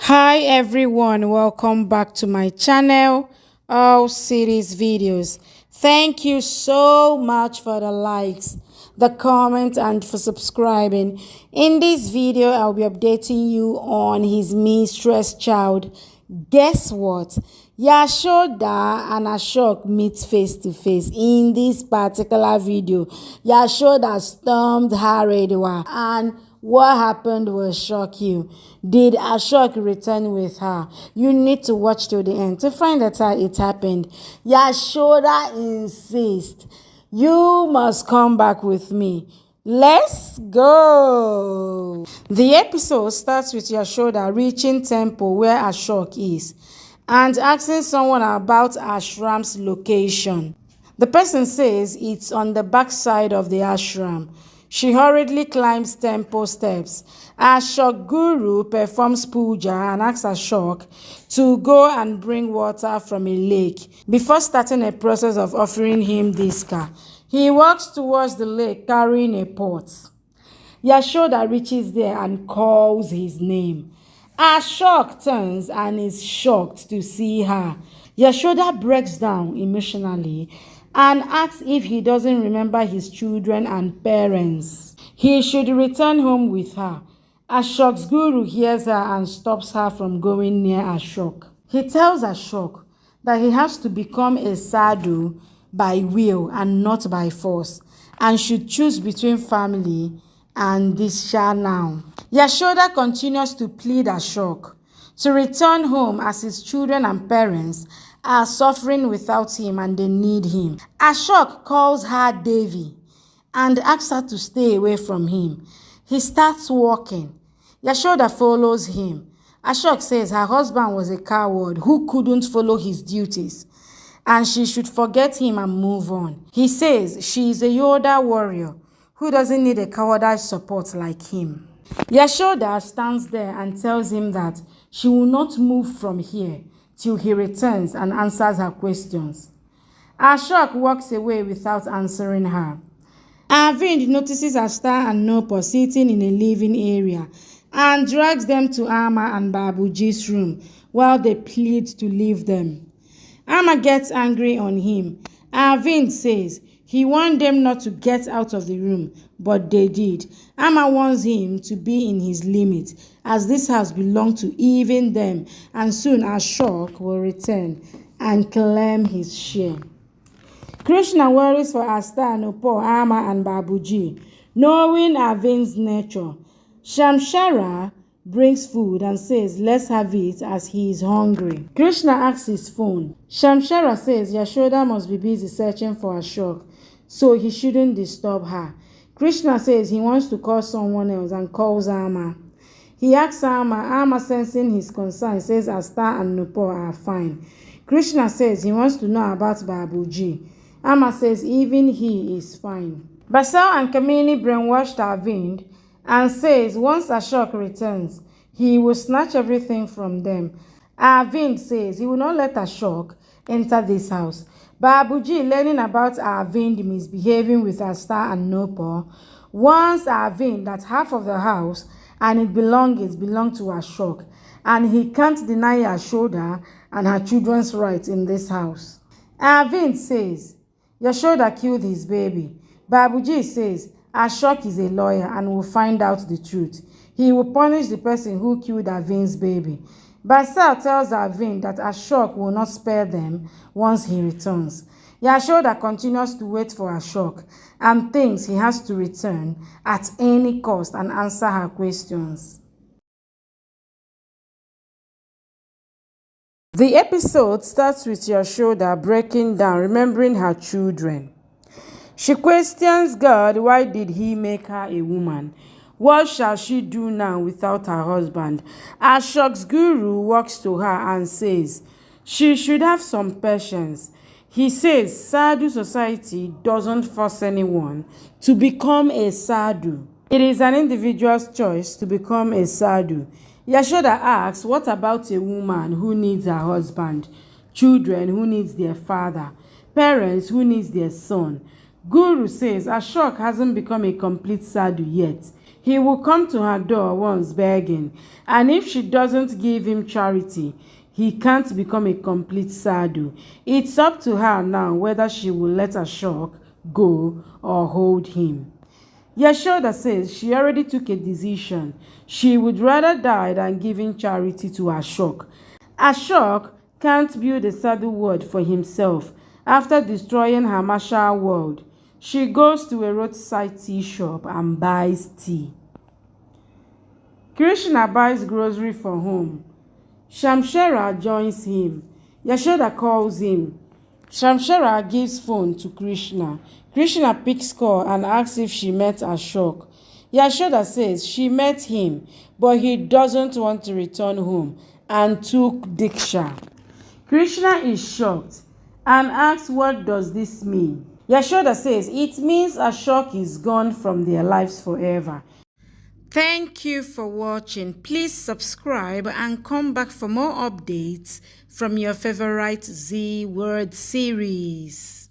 Hi everyone, welcome back to my channel, all series videos. Thank you so much for the likes, the comment, and for subscribing. In this video, I'll be updating you on his mistress child. Guess what? Yashoda and Ashok meet face to face in this particular video. Yashoda stormed her Redwa, and what happened will shock you. Did Ashok return with her? You need to watch till the end to find out how it happened. Yashoda insists, you must come back with me. Let's go. The episode starts with Yashoda reaching temple where Ashok is and asking someone about Ashram's location. The person says it's on the back side of the ashram. She hurriedly climbs temple steps. Ashok Guru performs puja and asks Ashok to go and bring water from a lake before starting a process of offering him diska. He walks towards the lake carrying a pot. Yashoda reaches there and calls his name. Ashok turns and is shocked to see her. Yashoda breaks down emotionally and asks if he doesn't remember his children and parents. He should return home with her. Ashok's guru hears her and stops her from going near Ashok. He tells Ashok that he has to become a sadhu by will and not by force, and should choose between family and Disha now. Yashoda continues to plead Ashok to return home as his children and parents are suffering without him and they need him. Ashok calls her Devi and asks her to stay away from him. He starts walking. Yashoda follows him. Ashok says her husband was a coward who couldn't follow his duties and she should forget him and move on. He says she is a Yoda warrior who doesn't need a cowardice support like him. Yashoda stands there and tells him that she will not move from here till he returns and answers her questions. Ashok walks away without answering her. Arvind notices Asta and Nopo sitting in a living area and drags them to Amma and Babuji's room while they plead to leave them. Amma gets angry on him. Arvind says he warned them not to get out of the room, but they did. Amma warns him to be in his limit, as this house belonged to even them, and soon Ashok will return and claim his share. Krishna worries for Asta, Nopo, Amma, and Babuji, knowing Arvind's nature. Shamshara brings food and says let's have it as he is hungry. Krishna asks his phone. Shamshara says Yashoda must be busy searching for Ashok, so he shouldn't disturb her. Krishna says he wants to call someone else and calls Amma. He asks Amma. Amma, sensing his concern, says Asta and Nupo are fine. Krishna says he wants to know about Babuji. Amma says even he is fine. Basal and Kamini brainwashed Arvind and says once Ashok returns, he will snatch everything from them. Arvind says he will not let Ashok enter this house. Babuji, learning about Arvind misbehaving with Asta and Nopo, warns Arvind that half of the house and its belongings belong to Ashok, and he can't deny Yashoda and her children's rights in this house. Arvind says Yashoda killed his baby. Babuji says Ashok is a lawyer and will find out the truth. He will punish the person who killed Arvind's baby. Basal tells Arvind that Ashok will not spare them once he returns. Yashoda continues to wait for Ashok and thinks he has to return at any cost and answer her questions. The episode starts with Yashoda breaking down, remembering her children. She questions God, why did he make her a woman? What shall she do now without her husband? Ashok's guru walks to her and says she should have some patience. He says sadhu society doesn't force anyone to become a sadhu. It is an individual's choice to become a sadhu. Yashoda asks, what about a woman who needs her husband, children who needs their father, parents who needs their son? Guru says Ashok hasn't become a complete sadhu yet. He will come to her door once begging, and if she doesn't give him charity, he can't become a complete sadhu. It's up to her now whether she will let Ashok go or hold him. Yashoda says she already took a decision. She would rather die than giving charity to Ashok. Ashok can't build a sadhu world for himself after destroying her martial world. She goes to a roadside tea shop and buys tea. Krishna buys grocery for home. Shamshara joins him. Yashoda calls him. Shamshara gives phone to Krishna. Krishna picks call and asks if she met Ashok. Yashoda says she met him, but he doesn't want to return home and took Diksha. Krishna is shocked and asks what does this mean. Yashoda says it means Ashok is gone from their lives forever. Thank you for watching. Please subscribe and come back for more updates from your favorite Z Word series.